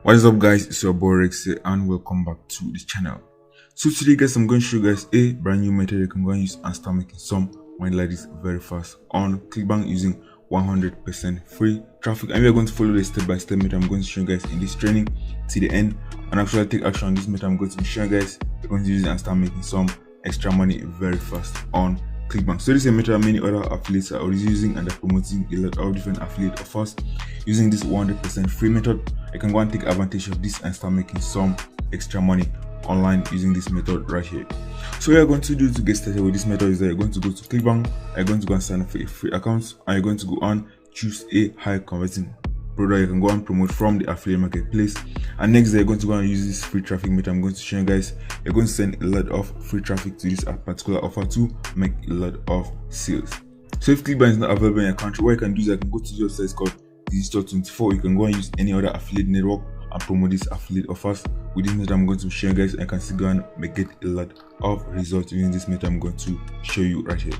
What is up guys, it's your boy Rex here and welcome back to the channel. So today guys, I'm going to show you guys a brand new method you can go and use and start making some money like this very fast on Clickbank using 100% free traffic. And we are going to follow the step-by-step method I'm going to show you guys in this training to the end and actually take action on this method I'm going to be showing you guys. You're going to use it and start making some extra money very fast on Clickbank. So this is a method many other affiliates are already using and they're promoting a lot of different affiliate offers using this 100% free method. I can go and take advantage of this and start making some extra money online using this method right here. So what you're going to do to get started with this method is that you're going to go to Clickbank, you're going to go and sign up for a free account, and you're going to go and choose a high converting product you can go and promote from the affiliate marketplace. And next you're going to go and use this free traffic method I'm going to show you guys. You're going to send a lot of free traffic to this particular offer to make a lot of sales. So if Clickbank is not available in your country, what you can do is I can go to your site called Digital24. You can go and use any other affiliate network and promote these affiliate offers. With this method I'm going to show you guys, I can still go and get a lot of results using this method I'm going to show you right here.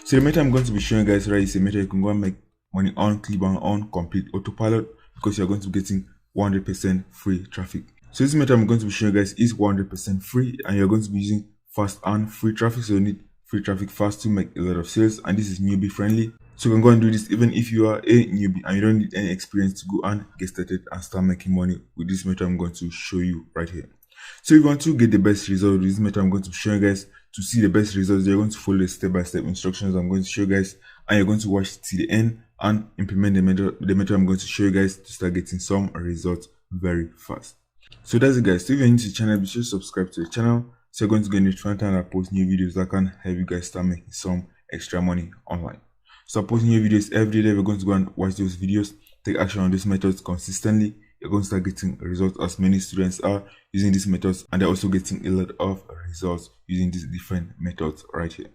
So the method I'm going to be showing you guys right is a method you can go and make money on Clickbank on complete autopilot because you're going to be getting 100% free traffic. So this method I'm going to be showing you guys is 100% free and you're going to be using fast and free traffic. So you need free traffic fast to make a lot of sales, and this is newbie friendly. So you can go and do this even if you are a newbie and you don't need any experience to go and get started and start making money with this method I'm going to show you right here. So if you want to get the best result with this method I'm going to show you guys, to see the best results, you're going to follow the step-by-step instructions I'm going to show you guys, and you're going to watch till the end and implement the method I'm going to show you guys to start getting some results very fast. So that's it guys. So if you're new to the channel, be sure to subscribe to the channel so you're going to get notified when I post new videos that can help you guys start making some extra money online. So I'm posting new videos every day. We're going to go and watch those videos, take action on these methods consistently. You're going to start getting results as many students are using these methods, and they're also getting a lot of results using these different methods right here.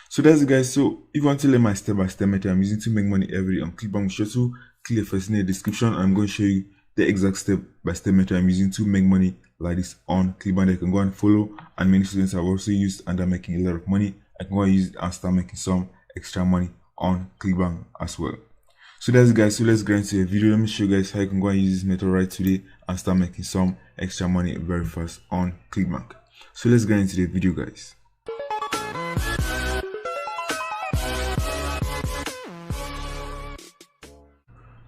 So that's it guys. So if you want to learn my step-by-step method I'm using to make money every day on Clickbank, be sure to click the first in the description. I'm going to show you the exact step-by-step method I'm using to make money like this on Clickbank. You can go and follow, and many students have also used and are making a lot of money. I can go and use it and start making some extra money on Clickbank as well. So that's it guys. So let's get into the video. Let me show you guys how you can go and use this method right today and start making some extra money very fast on Clickbank. So let's get into the video guys.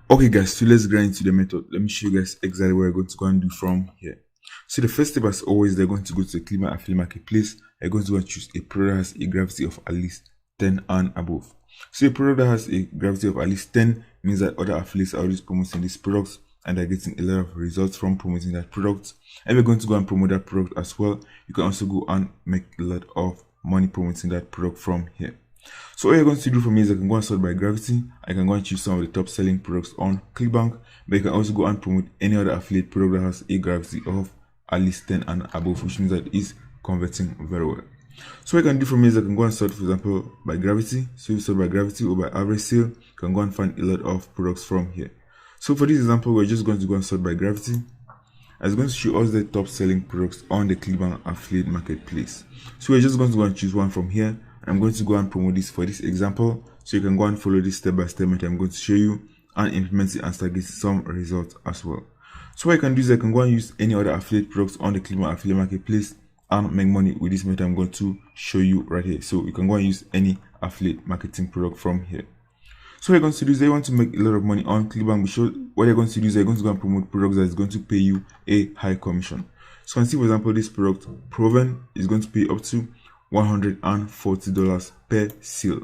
Okay guys, so let's get into the method. Let me show you guys exactly what you're going to go and do from here. So the first step, as always, they're going to go to the Clickbank affiliate marketplace. You're going to go and choose a product that has a gravity of at least 10 and above. So a product that has a gravity of at least 10 means that other affiliates are already promoting these products and they're getting a lot of results from promoting that product. And we're going to go and promote that product as well. You can also go and make a lot of money promoting that product from here. So what you're going to do for me is I can go and sort by gravity. I can go and choose some of the top selling products on Clickbank, but you can also go and promote any other affiliate product that has a gravity of at least 10 and above, which means that it is converting very well. So what I can do for me is I can go and sort, for example, by gravity. So if you sort by gravity or by average sale, you can go and find a lot of products from here. So for this example, we're just going to go and sort by gravity. It's going to show us the top selling products on the Clickbank affiliate marketplace. So we're just going to go and choose one from here. I'm going to go and promote this for this example. So you can go and follow this step-by-step method I'm going to show you and implement it and start getting some results as well. So what I can do is I can go and use any other affiliate products on the Clickbank affiliate marketplace and make money with this method I'm going to show you right here. So you can go and use any affiliate marketing product from here. So what you're going to do is they want to make a lot of money on Clickbank. Be sure what you're going to do is you're going to go and promote products that is going to pay you a high commission. So you can see, for example, this product Proven is going to pay up to $140 per sale.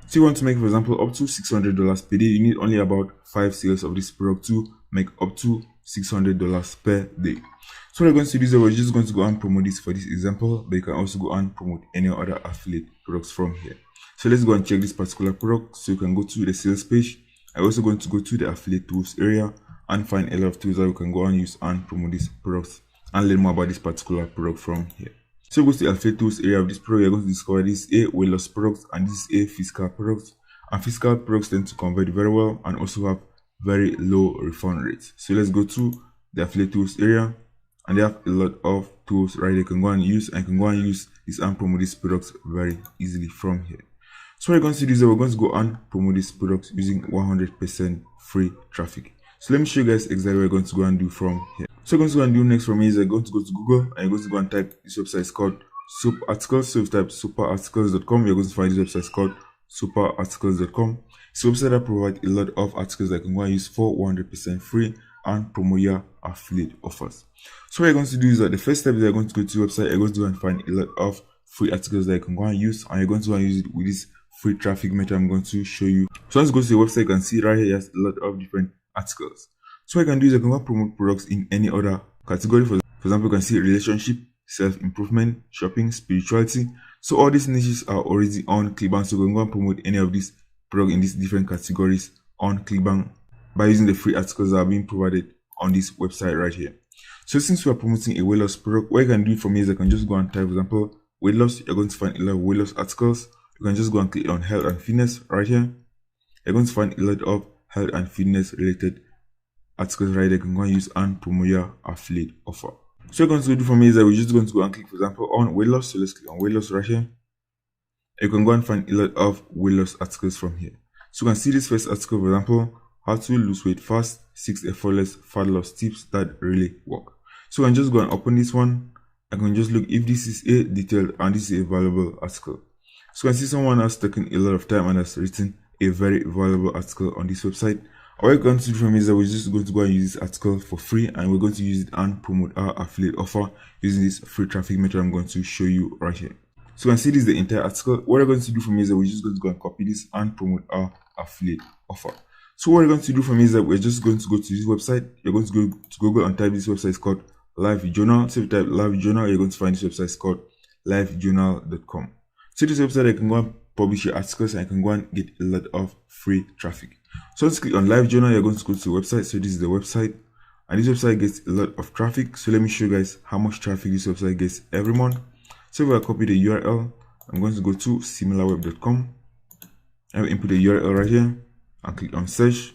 So you want to make, for example, up to $600 per day. You need only about 5 sales of this product to make up to $600 per day. So what we're going to do is we're just going to go and promote this for this example, but you can also go and promote any other affiliate products from here. So let's go and check this particular product. So you can go to the sales page. I'm also going to go to the affiliate tools area and find a lot of tools that you can go and use and promote these products and learn more about this particular product from here. So go to the affiliate tools area of this product. You're going to discover this is a weight loss product and this is a physical product. And physical products tend to convert very well and also have very low refund rates. So let's go to the affiliate tools area, and they have a lot of tools right you can go and use, and you can go and use this and promote these products very easily from here. So what we're going to do is we're going to go and promote these products using 100% free traffic. So let me show you guys exactly what we're going to go and do from here. So what you're going to go and do next for me is I'm going to go to Google and you're going to go and type this website is called Soap Articles. So if you type superarticles.com, you're going to find this website is called superarticles.com. It's a website that provides a lot of articles that you can go and use for 100% free and promote your affiliate offers. So what you're going to do is that the first step is you're going to go to the website, you're going to go and find a lot of free articles that you can go and use, and you're going to go and use it with this free traffic method I'm going to show you. So once you go to the website, you can see right here there's a lot of different articles. So what you can do is you can go and promote products in any other category. For example, you can see relationship, self-improvement, shopping, spirituality. So all these niches are already on Clickbank, so you can go and promote any of these products in these different categories on Clickbank by using the free articles that are being provided on this website right here. So since we are promoting a weight loss product, what you can do for me is I can just go and type, for example, weight loss. You're going to find a lot of weight loss articles. You can just go and click on health and fitness right here. You're going to find a lot of health and fitness related articles right there. You can go and use and promote your affiliate offer. So what you're going to do for me is that we're just going to go and click, for example, on weight loss. So let's click on weight loss right here. You can go and find a lot of weight loss articles from here. So you can see this first article, for example, how to lose weight fast, 6 effortless fat loss tips that really work. So I can just go and open this one. I can just look if this is a detailed and this is a valuable article. So you can see someone has taken a lot of time and has written a very valuable article on this website. What we're going to do from is that we're just going to go and use this article for free, and we're going to use it and promote our affiliate offer using this free traffic method I'm going to show you right here. So you can see this is the entire article. What we're going to do for me is that we're just going to go and copy this and promote our affiliate offer. So what we're going to do for me is that we're just going to go to this website. You're going to go to Google and type this website. It's called Live Journal. So if you type Live Journal, you're going to find this website. It's called livejournal.com. So this website, you can go and publish your articles and you can go and get a lot of free traffic. So let's click on Live Journal. You're going to go to the website. So this is the website, and this website gets a lot of traffic. So let me show you guys how much traffic this website gets every month. So if I copy the URL, I'm going to go to similarweb.com. I will input the URL right here and click on search.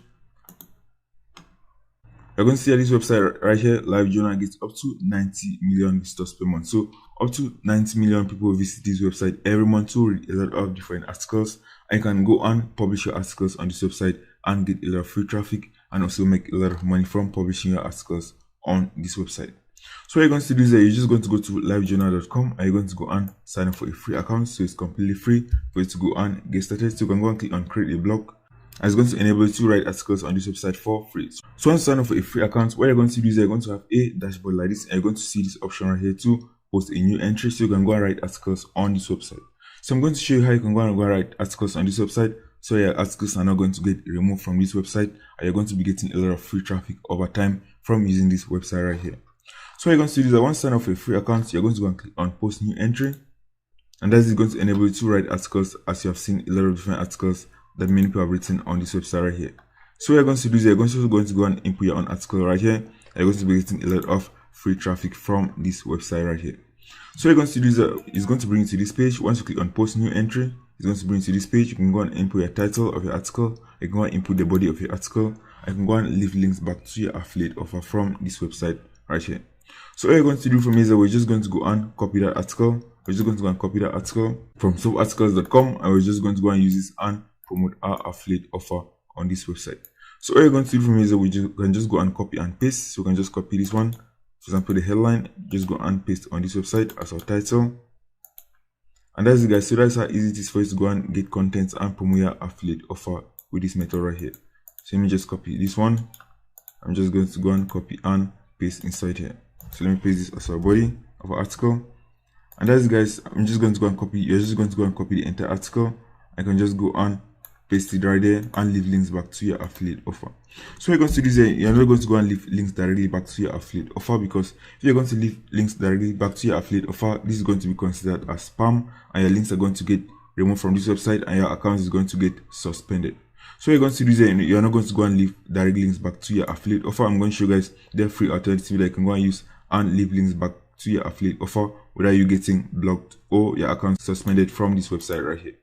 You're going to see this website right here, Live Journal, gets up to 90 million visitors per month. So up to 90 million people visit this website every month to read a lot of different articles. I can go and publish your articles on this website and get a lot of free traffic and also make a lot of money from publishing your articles on this website. So what you're going to do is that you're just going to go to livejournal.com and you're going to go and sign up for a free account. So it's completely free for you to go and get started. So you can go and click on create a blog. And it's going to enable you to write articles on this website for free. So once you sign up for a free account, what you're going to do is you're going to have a dashboard like this, and you're going to see this option right here to post a new entry, so you can go and write articles on this website. So I'm going to show you how you can go and write articles on this website, so your articles are not going to get removed from this website, and you're going to be getting a lot of free traffic over time from using this website right here. So what you're going to do is that once you sign up for a free account, you're going to go and click on post new entry, and that is going to enable you to write articles, as you have seen a lot of different articles that many people have written on this website right here. So what you're going to do is you're going to go and input your own article right here. You're going to be getting a lot of free traffic from this website right here. So what you're going to do is it's going to bring you to this page. Once you click on post new entry, it's going to bring you to this page. You can go and input your title of your article. You can go and input the body of your article. I can go and leave links back to your affiliate offer from this website right here. So what you're going to do for me is that we're just going to go and copy that article. We're just going to go and copy that article from soaparticles.com, and we're just going to go and use this and promote our affiliate offer on this website. So what you're going to do for me is that we can just go and copy and paste. So we can just copy this one, for example the headline, just go and paste on this website as our title, and that's it guys. So that's how easy it is for you to go and get content and promote your affiliate offer with this method right here. So let me just copy this one. I'm just going to go and copy and paste inside here. So let me paste this as our body of our article, and that's it guys. I'm just going to go and copy, you're just going to go and copy the entire article. I can just go and paste it right there and leave links back to your affiliate offer. So you're going to do this, you're not going to go and leave links directly back to your affiliate offer, because if you're going to leave links directly back to your affiliate offer, this is going to be considered as spam, and your links are going to get removed from this website and your account is going to get suspended. So you're going to do this, you're not going to go and leave direct links back to your affiliate offer. I'm going to show you guys the free alternative that you can go and use and leave links back to your affiliate offer without you getting blocked or your account suspended from this website right here.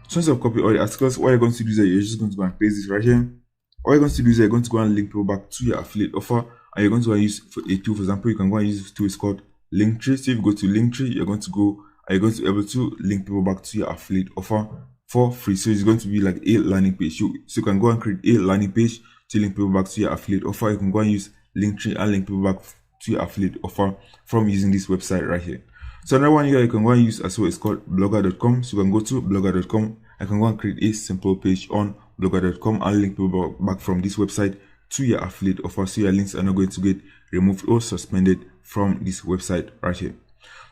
So once I've copied all the articles, what you're going to do is that you're just going to go and paste this right here. What you're going to do is you're going to go and link people back to your affiliate offer, and you're going to go and use for a tool. For example, you can go and use this tool. It's called Linktree. So if you go to Linktree, you're going to be able to link people back to your affiliate offer for free. So it's going to be like a landing page. So you can go and create a landing page to link people back to your affiliate offer. You can go and use Linktree and link people back to your affiliate offer from using this website right here. So another one here you can go and use as well is called blogger.com. So you can go to blogger.com. I can go and create a simple page on blogger.com and link people back from this website to your affiliate offer, so your links are not going to get removed or suspended from this website right here.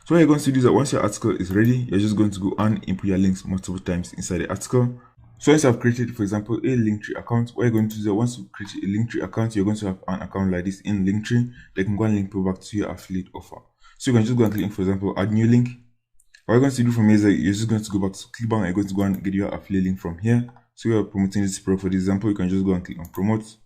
So what you're going to do is that once your article is ready, you're just going to go and input your links multiple times inside the article. So once I've created, for example, a Linktree account, what you're going to do is that once you create a Linktree account, you're going to have an account like this in Linktree that can go and link people back to your affiliate offer. So you can just go and click, for example, add new link. What you're going to do from here is that you're just going to go back to Clickbank. You're going to go and get your affiliate link from here. So you're promoting this product, for example, you can just go and click on promote.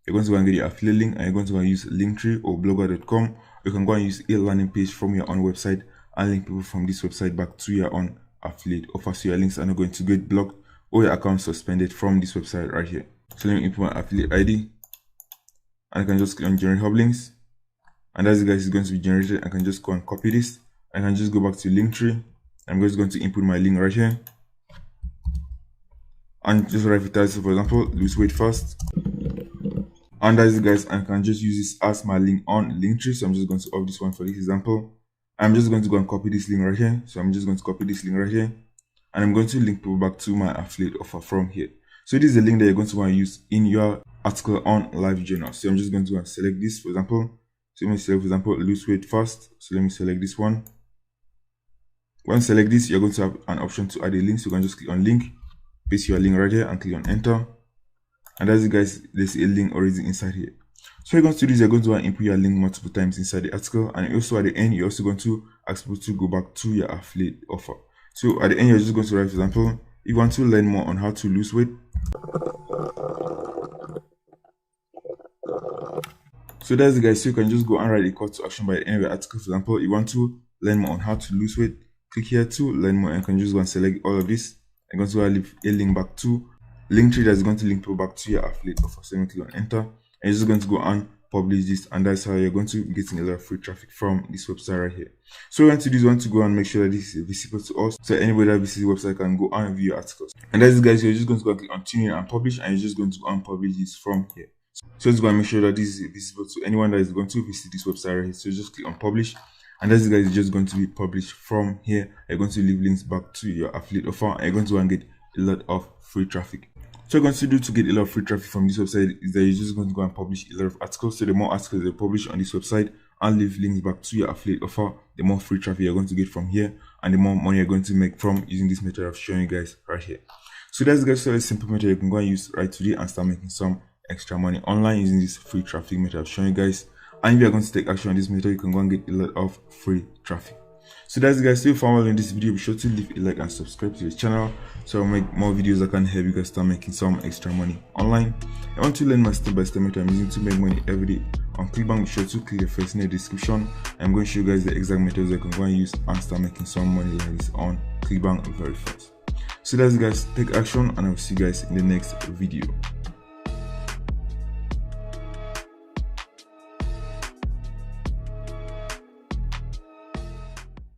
You're going to go and get your affiliate link, and you're going to go and use Linktree or blogger.com. You can go and use a landing page from your own website and link people from this website back to your own affiliate offer, so your links are not going to get blocked or your account suspended from this website right here. So let me input my affiliate ID, and I can just click on generate hub links, and as you guys is going to be generated, I can just go and copy this. I can just go back to Linktree. I'm just going to input my link right here and just write the title, for example, lose weight fast. And as you guys, I can just use this as my link on Linktree. So I'm just going to off this one for this example. I'm just going to go and copy this link right here. So I'm just going to copy this link right here, and I'm going to link people back to my affiliate offer from here. So this is the link that you're going to want to use in your article on LiveJournal. So I'm just going to go and select this, for example. So let me select, for example, lose weight fast. So let me select this one. Once you select this, you're going to have an option to add a link. So you can just click on link, paste your link right here, and click on enter. And as you guys, there's a link already inside here. So you're going to do is you're going to input your link multiple times inside the article, and also at the end you're also going to ask people to go back to your affiliate offer. So at the end you're just going to write, for example, if you want to learn more on how to lose weight. So that's the guys. So you can just go and write a call to action by the end of the article. For example, you want to learn more on how to lose weight, click here to learn more, and you can just go and select all of this. I'm going to leave a link back to Linktree that's going to link people back to your affiliate offer. So you click on enter, and you're just going to go and publish this, and that's how you're going to be getting a lot of free traffic from this website right here. So we want to do is want to go and make sure that this is visible to us, so anybody that visits the website can go and view your articles. And that's guys, you're just going to go and click on tune in and publish, and you're just going to go and publish this from here. So just go and make sure that this is visible to anyone that is going to visit this website right here. So just click on publish, and that's guys, it's just going to be published from here. You're going to leave links back to your affiliate offer, and you're going to go and get a lot of free traffic. So you're going to do to get a lot of free traffic from this website is that you're just going to go and publish a lot of articles. So the more articles they publish on this website and leave links back to your affiliate offer, the more free traffic you're going to get from here, and the more money you're going to make from using this method of showing you guys right here. So that's guys, so a simple method you can go and use right today and start making some extra money online using this free traffic method of showing you guys. And if you're going to take action on this method, you can go and get a lot of free traffic. So that's guys, so if you're following this video, be sure to leave a like and subscribe to the channel so I'll make more videos that can help you guys start making some extra money online. I want to learn my step-by-step method I'm using to make money every day on Clickbank. Be sure to click the first in the description. I'm going to show you guys the exact methods that you can go and use and start making some money like this on Clickbank very fast. So that's guys, take action, and I will see you guys in the next video.